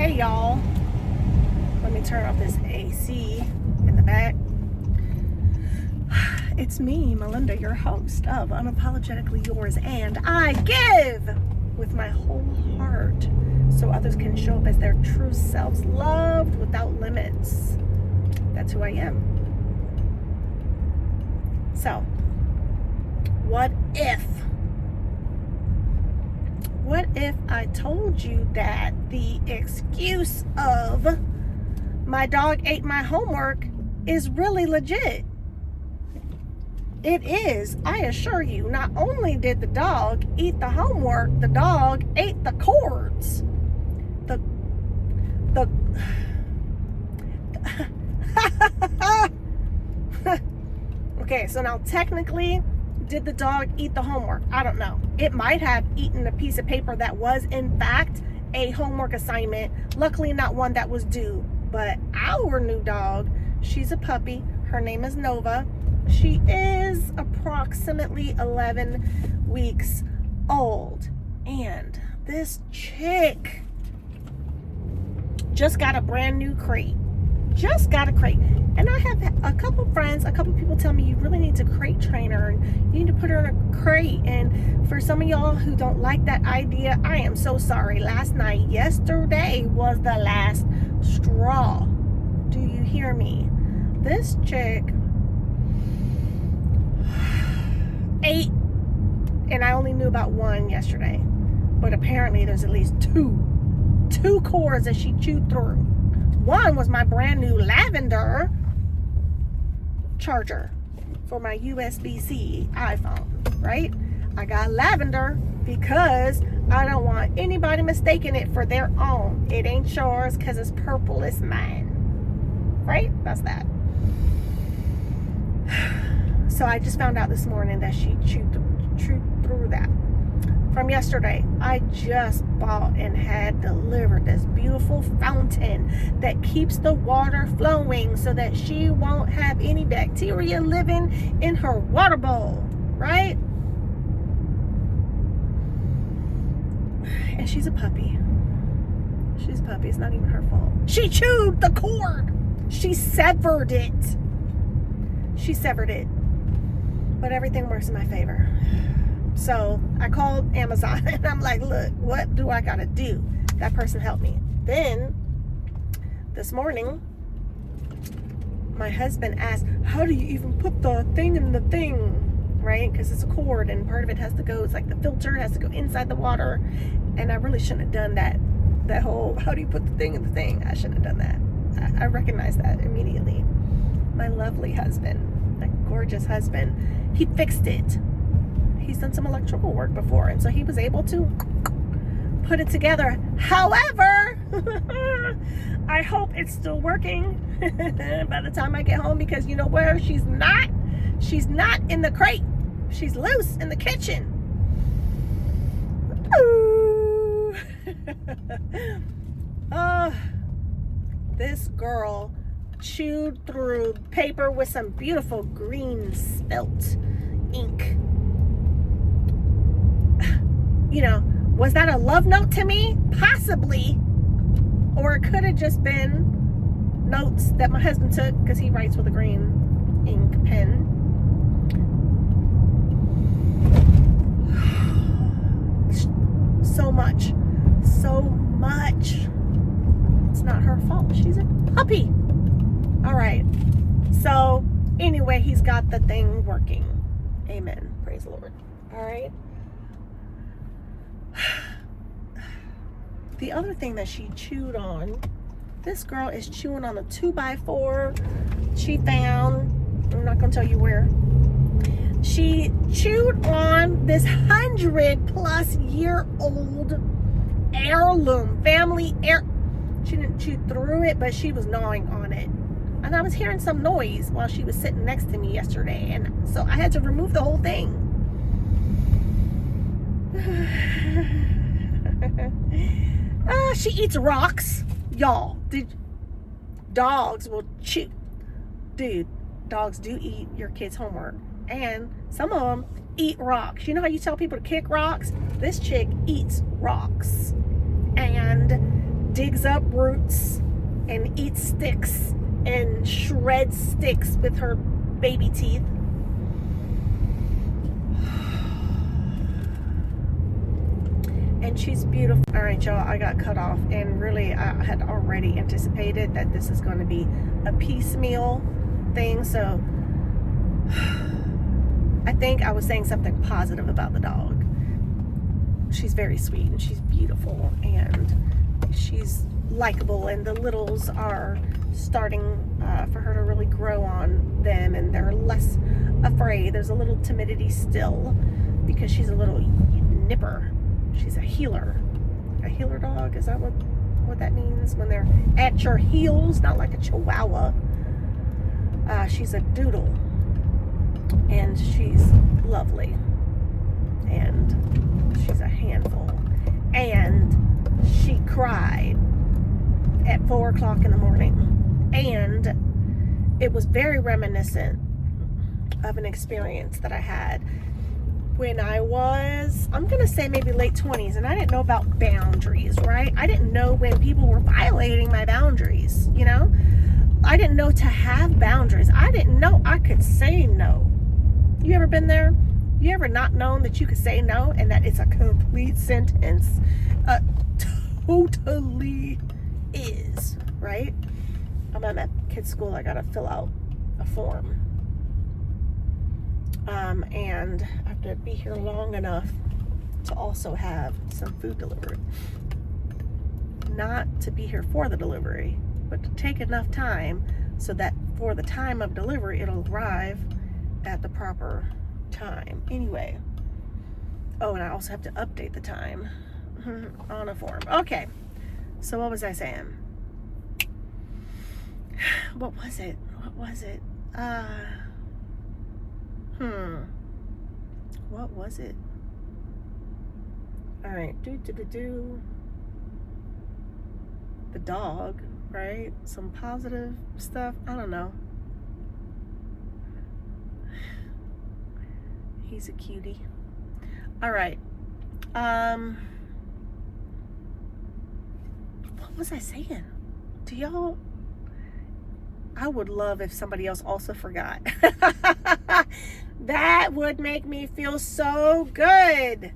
Hey y'all, let me turn off this AC in the back. It's me, Melinda, your host of Unapologetically Yours, and I give with my whole heart so others can show up as their true selves, loved without limits. That's who I am. So, what if I told you that the excuse of my dog ate my homework is really legit? It is, I assure you. Not only did the dog eat the homework, the dog ate the cords. Okay, so now technically, did the dog eat the homework? I don't know. It might have eaten a piece of paper that was in fact a homework assignment. Luckily not one that was due. But our new dog, she's a puppy. Her name is Nova. She is approximately 11 weeks old. And this chick just got a brand new crate. Just got a crate. And I have a couple friends, a couple people tell me you really need to crate train her and you need to put her in a crate. And for some of y'all who don't like that idea, I am so sorry. Yesterday was the last straw. Do you hear me? This chick ate, and I only knew about one yesterday, but apparently there's at least two cords that she chewed through. One was my brand new lavender charger for my USB-C iPhone, right? I got lavender because I don't want anybody mistaking it for their own. It ain't yours because it's purple, it's mine. Right? That's that. So I just found out this morning that she chewed through that. From yesterday, I just bought and had delivered this beautiful fountain that keeps the water flowing so that she won't have any bacteria living in her water bowl, right? And she's a puppy. She's a puppy. It's not even her fault. She chewed the cord. She severed it. But everything works in my favor. So I called Amazon and I'm like, look, what do I gotta do? That person helped me. Then this morning, my husband asked, how do you even put the thing in the thing? Right? Because it's a cord and part of it has to go, it's like the filter has to go inside the water. And I really shouldn't have done that whole, how do you put the thing in the thing? I shouldn't have done that. I recognize that immediately. My lovely husband, my gorgeous husband, he fixed it. He's done some electrical work before, and so he was able to put it together. However, I hope it's still working by the time I get home, because you know where she's not in the crate. She's loose in the kitchen. Ooh. This girl chewed through paper with some beautiful green spelt ink. You know, was that a love note to me? Possibly. Or it could have just been notes that my husband took because he writes with a green ink pen. So much. It's not her fault. She's a puppy. All right. So, anyway, he's got the thing working. Amen. Praise the Lord. All right. The other thing that she chewed on, this girl is chewing on a 2x4 she found. I'm not going to tell you where. She chewed on this 100-plus-year-old heirloom, family heir. She didn't chew through it, but she was gnawing on it. And I was hearing some noise while she was sitting next to me yesterday. And so I had to remove the whole thing. She eats rocks, y'all. Dogs will chew. Dude, dogs do eat your kids' homework, and some of them eat rocks. You know how you tell people to kick rocks? This chick eats rocks, and digs up roots and eats sticks and shreds sticks with her baby teeth. And she's beautiful. All right, y'all, I got cut off, and really I had already anticipated that this is going to be a piecemeal thing, so I think I was saying something positive about the dog. She's very sweet, and she's beautiful, and she's likable, and the littles are starting for her to really grow on them, and they're less afraid. There's a little timidity still because she's a little nipper. She's a healer dog. Is that what that means? When they're at your heels, not like a chihuahua. She's a doodle, and she's lovely, and she's a handful. And she cried at 4 o'clock in the morning, and it was very reminiscent of an experience that I had when I was, I'm gonna say maybe late 20s, and I didn't know about boundaries, right? I didn't know when people were violating my boundaries, you know? I didn't know to have boundaries. I didn't know I could say no. You ever been there? You ever not known that you could say no and that it's a complete sentence? Totally is, right? I'm at kids' school. I gotta fill out a form. And I have to be here long enough to also have some food delivered. Not to be here for the delivery, but to take enough time so that for the time of delivery, it'll arrive at the proper time. Anyway. Oh, and I also have to update the time on a form. Okay. So what was I saying? What was it? What was it? All right. The dog, right? Some positive stuff. I don't know. He's a cutie. All right. What was I saying? Do y'all? I would love if somebody else also forgot. That would make me feel so good.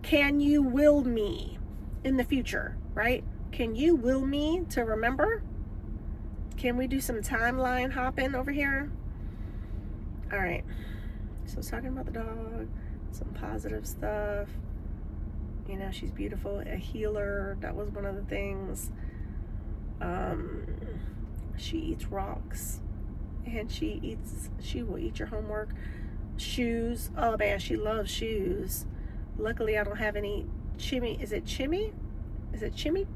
Can you will me in the future, right? Can you will me to remember? Can we do some timeline hopping over here? All right. So talking about the dog, some positive stuff. You know, she's beautiful, a healer. That was one of the things. She eats rocks, and she will eat your homework. Shoes. Oh man, she loves shoes. Luckily, I don't have any chimmy. Is it chimmy? Is it chimmy?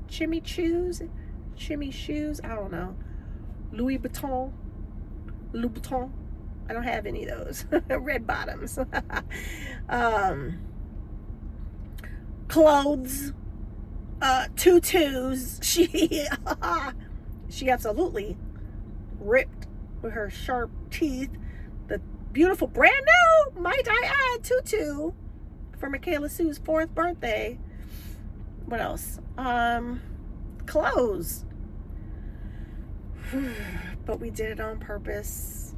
Chimmy shoes? Chimmy shoes? I don't know. Louis Vuitton. I don't have any of those. Red bottoms. Clothes. Tutus. She absolutely ripped with her sharp teeth the beautiful brand new, might I add, tutu for Michaela Sue's 4th birthday. What else? Clothes. But we did it on purpose,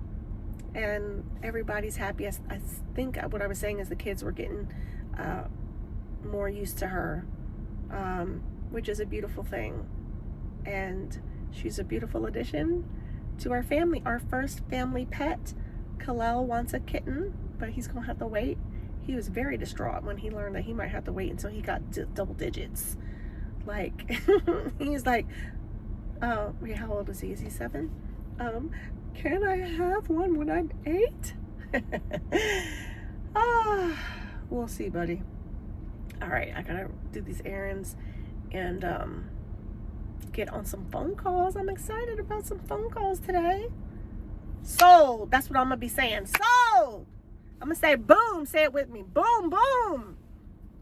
and everybody's happy. I think what I was saying is the kids were getting more used to her, which is a beautiful thing. And she's a beautiful addition to our family. Our first family pet. Kalel wants a kitten, but he's gonna have to wait. He was very distraught when he learned that he might have to wait until he got double digits. Like, he's like, wait, how old is he? Is he 7? Can I have one when I'm 8? We'll see, buddy. All right, I gotta do these errands and get on some phone calls. I'm excited about some phone calls today. Sold. That's what I'm gonna be saying. Sold. I'm gonna say boom. Say it with me. Boom, boom.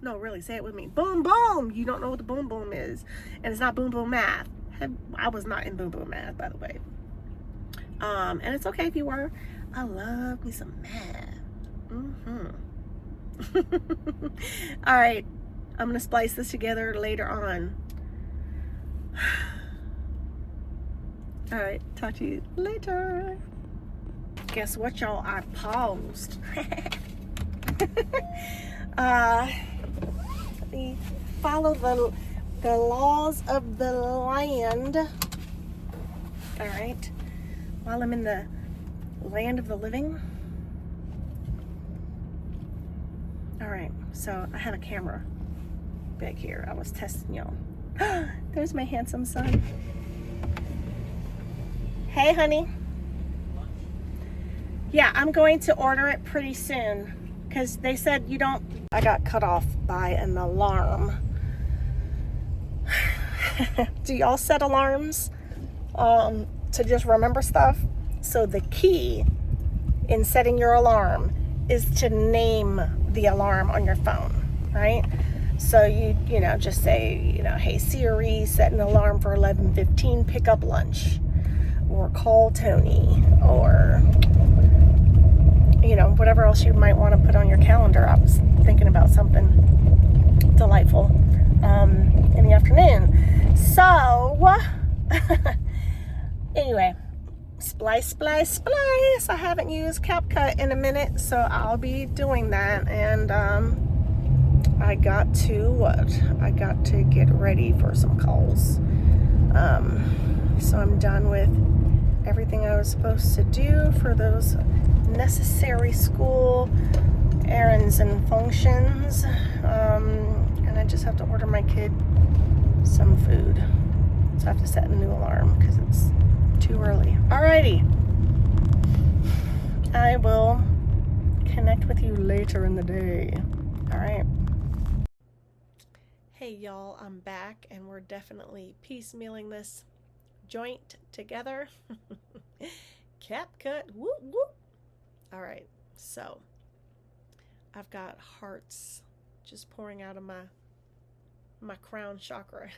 No, really, say it with me. Boom, boom. You don't know what the boom, boom is, and it's not boom, boom math. I was not in boom, boom math, by the way. And it's okay if you were. I love me some math. All right. I'm going to splice this together later on. All right, talk to you later. Guess what, y'all? I paused. We follow the laws of the land. All right, while I'm in the land of the living. All right, so I have a camera back here. I was testing y'all. There's my handsome son. Hey, honey. Yeah, I'm going to order it pretty soon because they said you don't. I got cut off by an alarm. Do y'all set alarms to just remember stuff? So the key in setting your alarm is to name the alarm on your phone, right? So you know, just say, you know, hey Siri, set an alarm for 11:15, pick up lunch, or call Tony, or you know, whatever else you might want to put on your calendar. I was thinking about something delightful in the afternoon. So anyway, splice. I haven't used CapCut in a minute, so I'll be doing that. And I got to get ready for some calls. So I'm done with everything I was supposed to do for those necessary school errands and functions. And I just have to order my kid some food. So I have to set a new alarm because it's too early. Alrighty. I will connect with you later in the day. Alright. Hey y'all, I'm back and we're definitely piecemealing this joint together. CapCut, whoop whoop. Alright, so I've got hearts just pouring out of my crown chakra.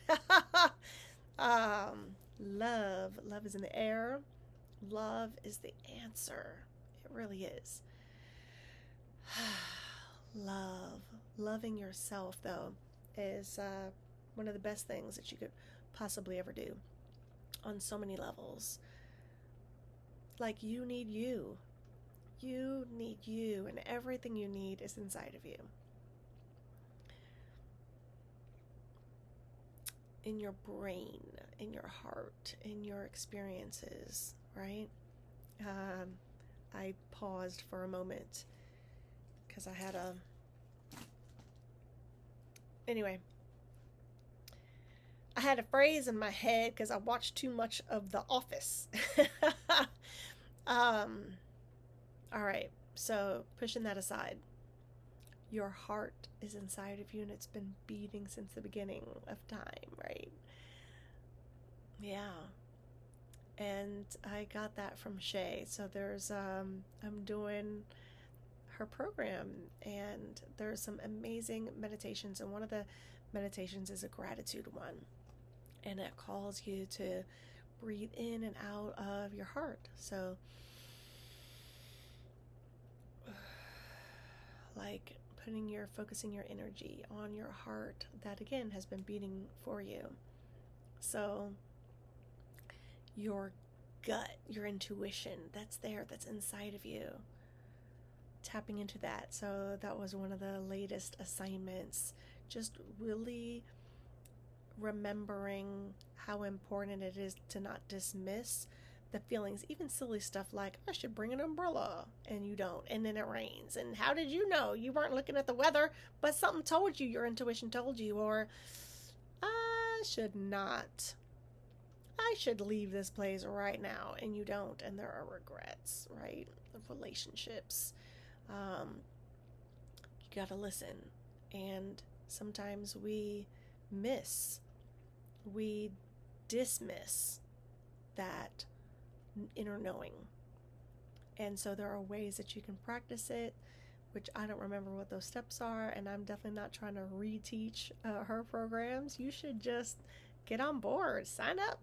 Love is in the air. Love is the answer. It really is. Loving yourself though is one of the best things that you could possibly ever do on so many levels. Like, you need you, and everything you need is inside of you. In your brain, in your heart, in your experiences, right? I paused for a moment because I had I had a phrase in my head because I watched too much of The Office. All right, so pushing that aside, your heart is inside of you and it's been beating since the beginning of time, right? Yeah. And I got that from Shay. So there's I'm doing her program and there's some amazing meditations, and one of the meditations is a gratitude one, and it calls you to breathe in and out of your heart. So like focusing your energy on your heart that again has been beating for you. So your gut, your intuition, that's inside of you. Tapping into that. So that was one of the latest assignments. Just really remembering how important it is to not dismiss the feelings, even silly stuff like, I should bring an umbrella, and you don't, and then it rains, and how did you know? You weren't looking at the weather, but something told you, your intuition told you. Or I should leave this place right now, and you don't, and there are regrets, right, of relationships. You gotta listen, and sometimes we dismiss that inner knowing. And so there are ways that you can practice it, which I don't remember what those steps are, and I'm definitely not trying to reteach her programs. You should just get on board, sign up.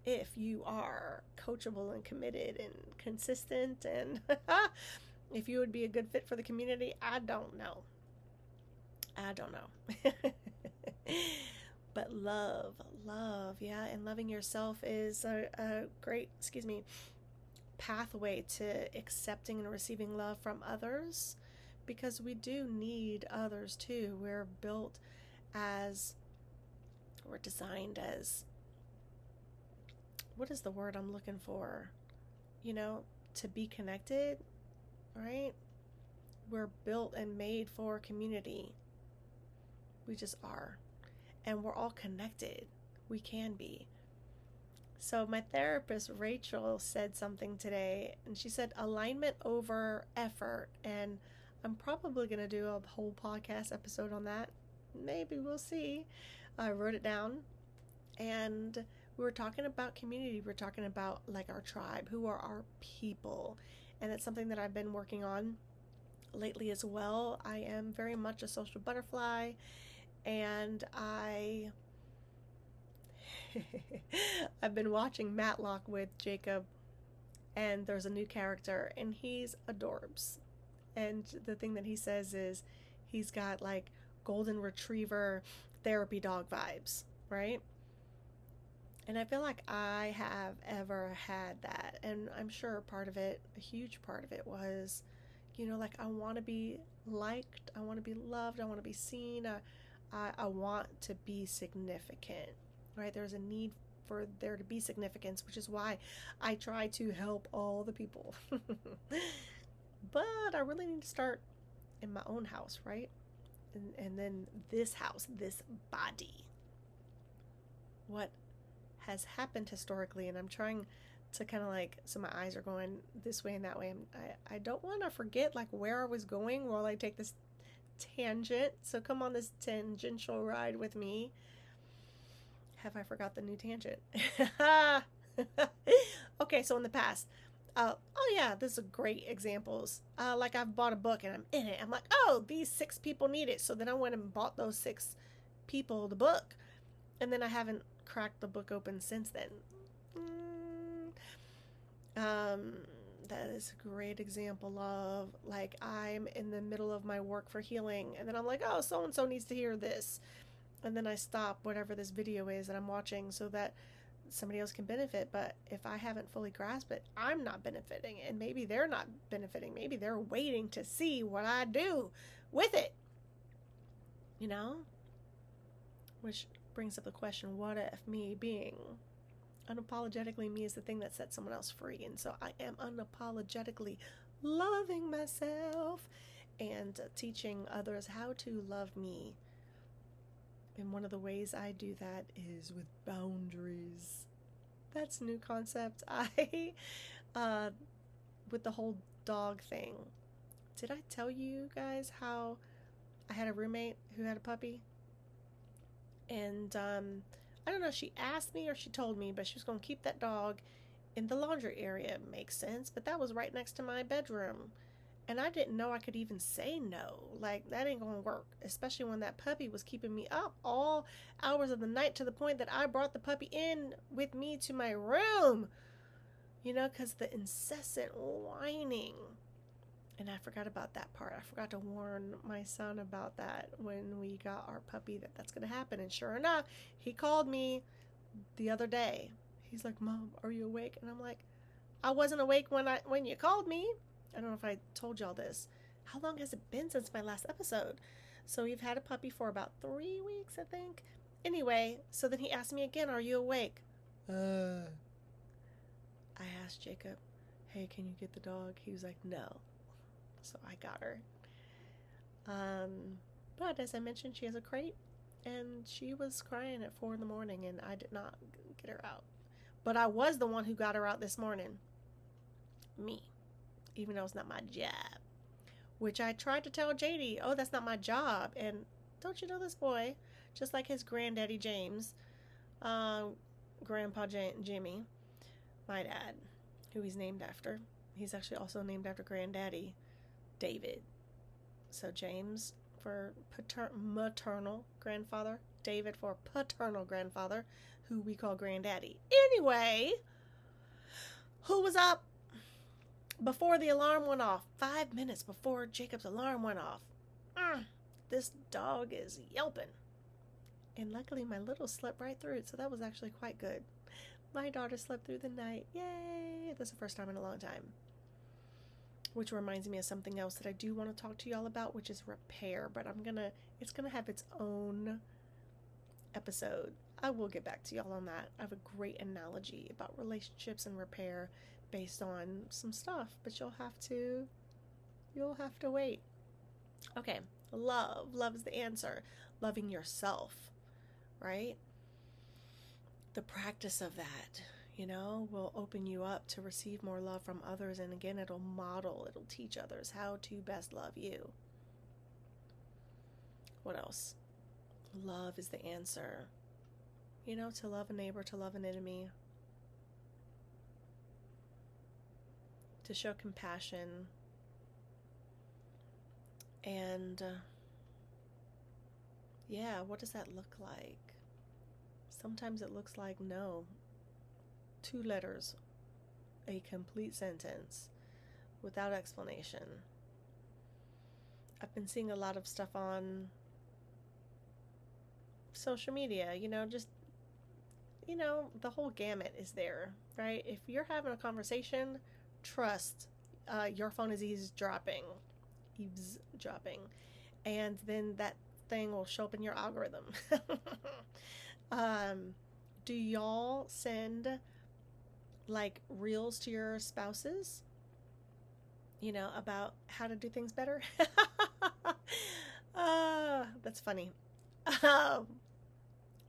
If you are coachable and committed and consistent, and if you would be a good fit for the community, I don't know. I don't know. But love, yeah, and loving yourself is a great, pathway to accepting and receiving love from others, because we do need others too. We're designed as, what is the word I'm looking for? To be connected, right? We're built and made for community. We just are. And we're all connected. We can be. So my therapist, Rachel, said something today, and she said alignment over effort. And I'm probably going to do a whole podcast episode on that. Maybe, we'll see. I wrote it down. And we were talking about community. We're talking about like our tribe, who are our people. And it's something that I've been working on lately as well. I am very much a social butterfly, and I've been watching Matlock with Jacob, and there's a new character, and he's adorbs. And the thing that he says is he's got like golden retriever therapy dog vibes, right? And I feel like I have ever had that. And I'm sure a huge part of it was, like I want to be liked, I want to be loved, I want to be seen, I want to be significant, right? There's a need for there to be significance, which is why I try to help all the people. But I really need to start in my own house, right? And then this house, this body. What has happened historically, and I'm trying to kind of like, so my eyes are going this way and that way. I don't want to forget like where I was going while I take this tangent. So come on this tangential ride with me. Have I forgot the new tangent? Okay, so in the past, oh yeah, this is great examples. Like I've bought a book and I'm in it. I'm like, oh, these 6 people need it. So then I went and bought those 6 people the book. And then I haven't cracked the book open since then. That is a great example of like I'm in the middle of my work for healing, and then I'm like, oh, so and so needs to hear this, and then I stop whatever this video is that I'm watching so that somebody else can benefit. But if I haven't fully grasped it, I'm not benefiting, and maybe they're not benefiting. Maybe they're waiting to see what I do with it, which brings up the question, what if me being unapologetically me is the thing that sets someone else free? And so I am unapologetically loving myself and teaching others how to love me. And one of the ways I do that is with boundaries. That's a new concept. With the whole dog thing. Did I tell you guys how I had a roommate who had a puppy? And I don't know if she asked me or she told me, but she was going to keep that dog in the laundry area. Makes sense, but that was right next to my bedroom. And I didn't know I could even say no. Like, that ain't going to work, especially when that puppy was keeping me up all hours of the night to the point that I brought the puppy in with me to my room, because the incessant whining. And I forgot about that part. I forgot to warn my son about that when we got our puppy, that's going to happen. And sure enough, he called me the other day. He's like, Mom, are you awake? And I'm like, I wasn't awake when you called me. I don't know if I told y'all this. How long has it been since my last episode? So we've had a puppy for about 3 weeks, I think. Anyway, so then he asked me again, are you awake? I asked Jacob, hey, can you get the dog? He was like, no. So I got her. But as I mentioned, she has a crate, and she was crying at 4 a.m, and I did not get her out. But I was the one who got her out this morning. Me. Even though it's not my job. Which I tried to tell JD, oh, that's not my job. And don't you know this boy? Just like his granddaddy James, Grandpa Jimmy, my dad, who he's named after. He's actually also named after Granddaddy David. So James for maternal grandfather, David for paternal grandfather, who we call Granddaddy. Anyway, who was up before the alarm went off? 5 minutes before Jacob's alarm went off. this dog is yelping. And luckily my little slept right through it, so that was actually quite good. My daughter slept through the night. Yay! That's the first time in a long time. Which reminds me of something else that I do want to talk to y'all about, which is repair, but it's gonna have its own episode. I will get back to y'all on that. I have a great analogy about relationships and repair based on some stuff, but you'll have to wait. Okay, love is the answer. Loving yourself, right? The practice of that, will open you up to receive more love from others. And again, it'll teach others how to best love you. What else? Love is the answer. To love a neighbor, to love an enemy, to show compassion, and what does that look like? Sometimes it looks like no. 2 letters, a complete sentence, without explanation. I've been seeing a lot of stuff on social media, the whole gamut is there, right? If you're having a conversation, trust, your phone is eavesdropping, and then that thing will show up in your algorithm. Do y'all send like reels to your spouses, about how to do things better? That's funny.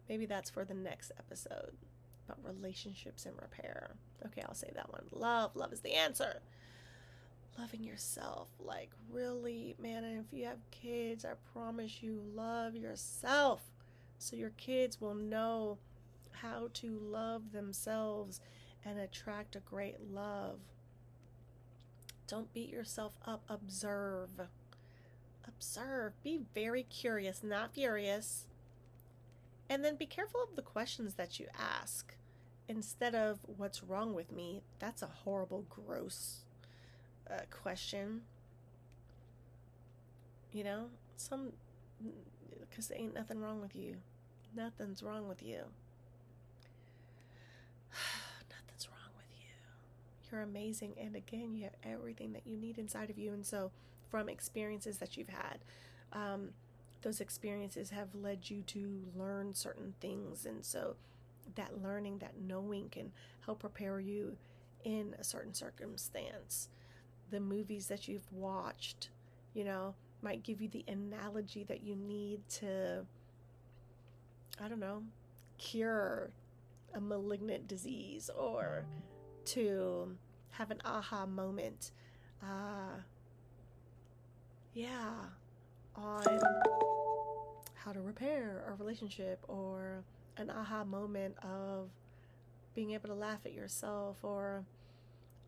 Maybe that's for the next episode about relationships and repair. Okay, I'll say that one. Love is the answer. Loving yourself, like really, man. And if you have kids, I promise you, love yourself so your kids will know how to love themselves and attract a great love. Don't beat yourself up. Observe. Be very curious, not furious. And then be careful of the questions that you ask. Instead of, what's wrong with me? That's a horrible, gross question. Because there ain't nothing wrong with you. Nothing's wrong with you. Nothing's wrong with you. You're amazing. And again, you have everything that you need inside of you. And so from experiences that you've had, those experiences have led you to learn certain things. And so that learning, that knowing can help prepare you in a certain circumstance. The movies that you've watched, might give you the analogy that you need to, cure a malignant disease or to have an aha moment. On how to repair a relationship, or an aha moment of being able to laugh at yourself, or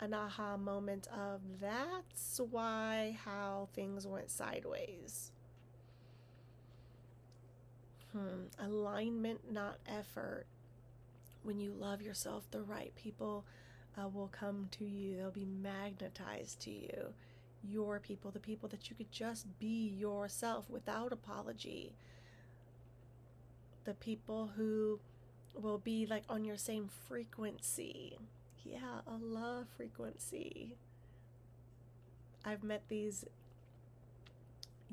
an aha moment of that's how things went sideways. Alignment, not effort. When you love yourself, the right people will come to you. They'll be magnetized to you. Your people, the people that you could just be yourself without apology. The people who will be like on your same frequency. Yeah, a love frequency. I've met these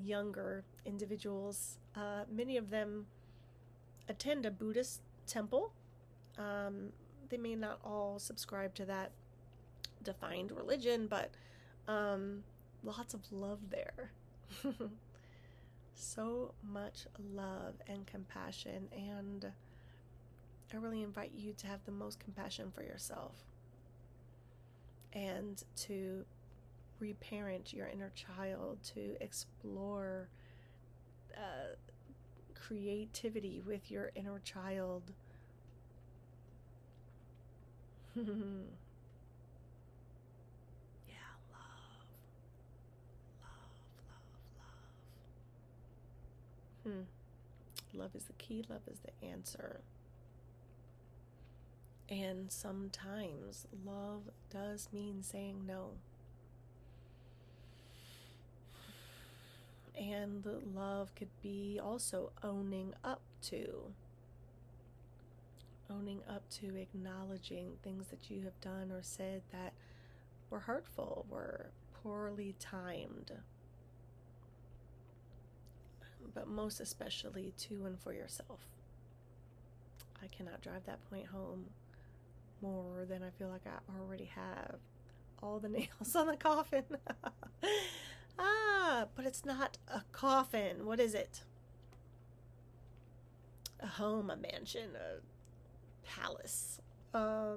younger individuals. Many of them attend a Buddhist temple. They may not all subscribe to that defined religion, but lots of love there. So much love and compassion, and I really invite you to have the most compassion for yourself and to reparent your inner child, to explore creativity with your inner child. Love is the key. Love is the answer. And sometimes love does mean saying no. And love could be also owning up to acknowledging things that you have done or said that were hurtful, were poorly timed, but most especially to and for yourself. I cannot drive that point home more than I feel like I already have. All the nails on the coffin. But it's not a coffin. What is it? A home, a mansion, a palace. I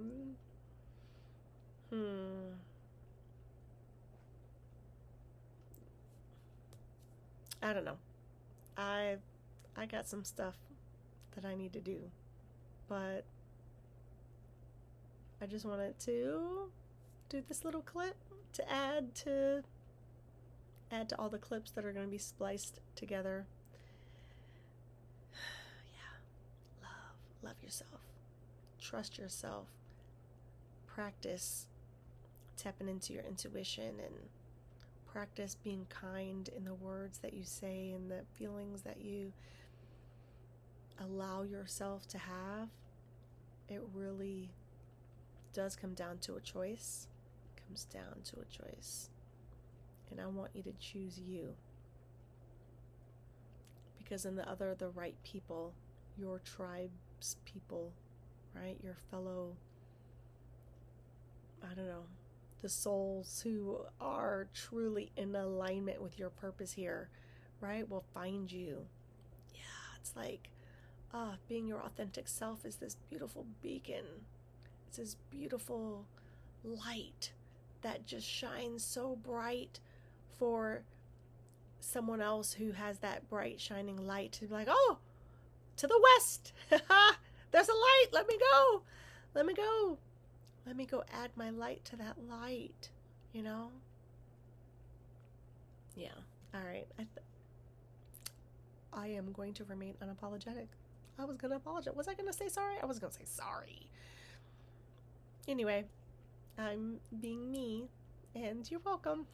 don't know. I got some stuff that I need to do, but I just wanted to do this little clip to add to all the clips that are going to be spliced together. Yeah. Love yourself. Trust yourself. Practice tapping into your intuition, and practice being kind in the words that you say and the feelings that you allow yourself to have. It really does come down to a choice. It comes down to a choice. And I want you to choose you. Because in the right people, your tribe's people, right? Your fellow, I don't know, the souls who are truly in alignment with your purpose here, right, will find you. Yeah, it's like, being your authentic self is this beautiful beacon. It's this beautiful light that just shines so bright for someone else who has that bright shining light to be like, oh, to the west. There's a light. Let me go. Let me go add my light to that light, you know? Yeah. All right. I am going to remain unapologetic. I was going to apologize. Was I going to say sorry? I was going to say sorry. Anyway, I'm being me, and you're welcome.